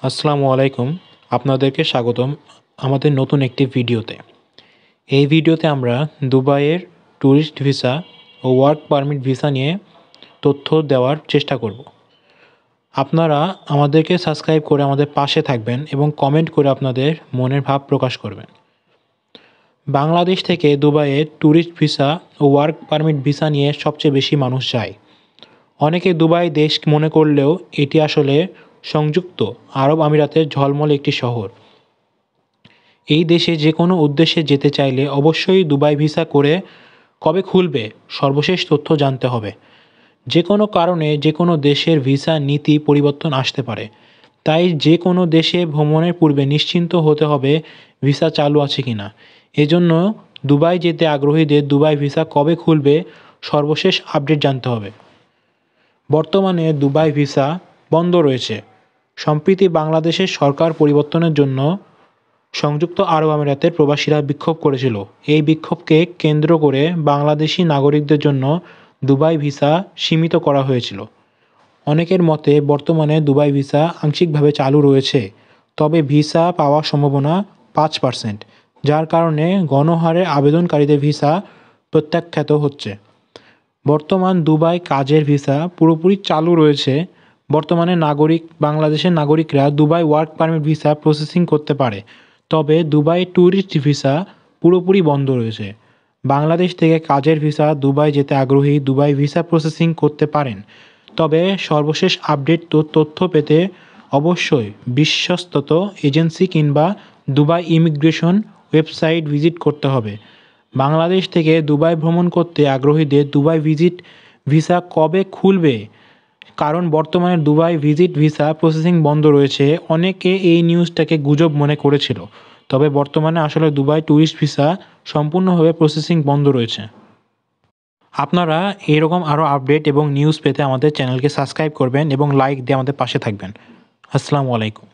আসসালামু আলাইকুম। আপনাদেরকে স্বাগতম আমাদের নতুন একটি ভিডিওতে। এই ভিডিওতে আমরা দুবাইয়ের ট্যুরিস্ট ভিসা ও ওয়ার্ক পারমিট ভিসা নিয়ে তথ্য দেওয়ার চেষ্টা করব। আপনারা আমাদেরকে সাবস্ক্রাইব করে আমাদের পাশে থাকবেন এবং কমেন্ট করে আপনাদের মনের ভাব প্রকাশ করবেন। বাংলাদেশ থেকে দুবাইয়ে ট্যুরিস্ট ভিসা ও ওয়ার্ক পারমিট ভিসা নিয়ে সবচেয়ে বেশি মানুষ যায়। অনেকে দুবাই দেশ মনে করলেও এটি আসলে সংযুক্ত আরব আমিরাতের ঝলমলে একটি শহর। এই দেশে যে কোনো উদ্দেশ্যে যেতে চাইলে অবশ্যই দুবাই ভিসা করে কবে খুলবে সর্বশেষ তথ্য জানতে হবে। যে কোনো কারণে যে কোনো দেশের ভিসা নীতি পরিবর্তন আসতে পারে, তাই যে কোনো দেশে ভ্রমণের পূর্বে নিশ্চিন্ত হতে হবে ভিসা চালু আছে কিনা। এজন্য দুবাই যেতে আগ্রহীদের দুবাই ভিসা কবে খুলবে সর্বশেষ আপডেট জানতে হবে। বর্তমানে দুবাই ভিসা বন্ধ রয়েছে। সম্প্রতি বাংলাদেশের সরকার পরিবর্তনের জন্য সংযুক্ত আরব আমিরাতের প্রবাসীরা বিক্ষোভ করেছিল। এই বিক্ষোভকে কেন্দ্র করে বাংলাদেশি নাগরিকদের জন্য দুবাই ভিসা সীমিত করা হয়েছিল। অনেকের মতে বর্তমানে দুবাই ভিসা আংশিকভাবে চালু রয়েছে, তবে ভিসা পাওয়ার সম্ভাবনা 5%, যার কারণে গণহারে আবেদনকারীদের ভিসা প্রত্যাখ্যাত হচ্ছে। বর্তমান দুবাই কাজের ভিসা পুরোপুরি চালু রয়েছে। বর্তমানে বাংলাদেশের নাগরিকরা Dubai work permit visa processing করতে পারে, তবে দুবাই ট্যুরিস্ট ভিসা পুরোপুরি বন্ধ রয়েছে। বাংলাদেশ থেকে কাজের ভিসা দুবাই যেতে আগ্রহী দুবাই ভিসা প্রসেসিং করতে পারেন, তবে সর্বশেষ আপডেট তথ্য পেতে অবশ্যই বিশ্বস্ত এজেন্সি কিংবা দুবাই ইমিগ্রেশন ওয়েবসাইট ভিজিট করতে হবে। বাংলাদেশ থেকে দুবাই ভ্রমণ করতে আগ্রহীদের দুবাই ভিসা কবে খুলবে, কারণ বর্তমানে দুবাই ভিসা প্রসেসিং বন্ধ রয়েছে। অনেকে এই নিউজটাকে গুজব মনে করেছিল, তবে বর্তমানে আসলে দুবাই ট্যুরিস্ট ভিসা সম্পূর্ণভাবে প্রসেসিং বন্ধ রয়েছে। আপনারা এরকম আরও আপডেট এবং নিউজ পেতে আমাদের চ্যানেলকে সাবস্ক্রাইব করবেন এবং লাইক দিয়ে আমাদের পাশে থাকবেন। আসসালামু আলাইকুম।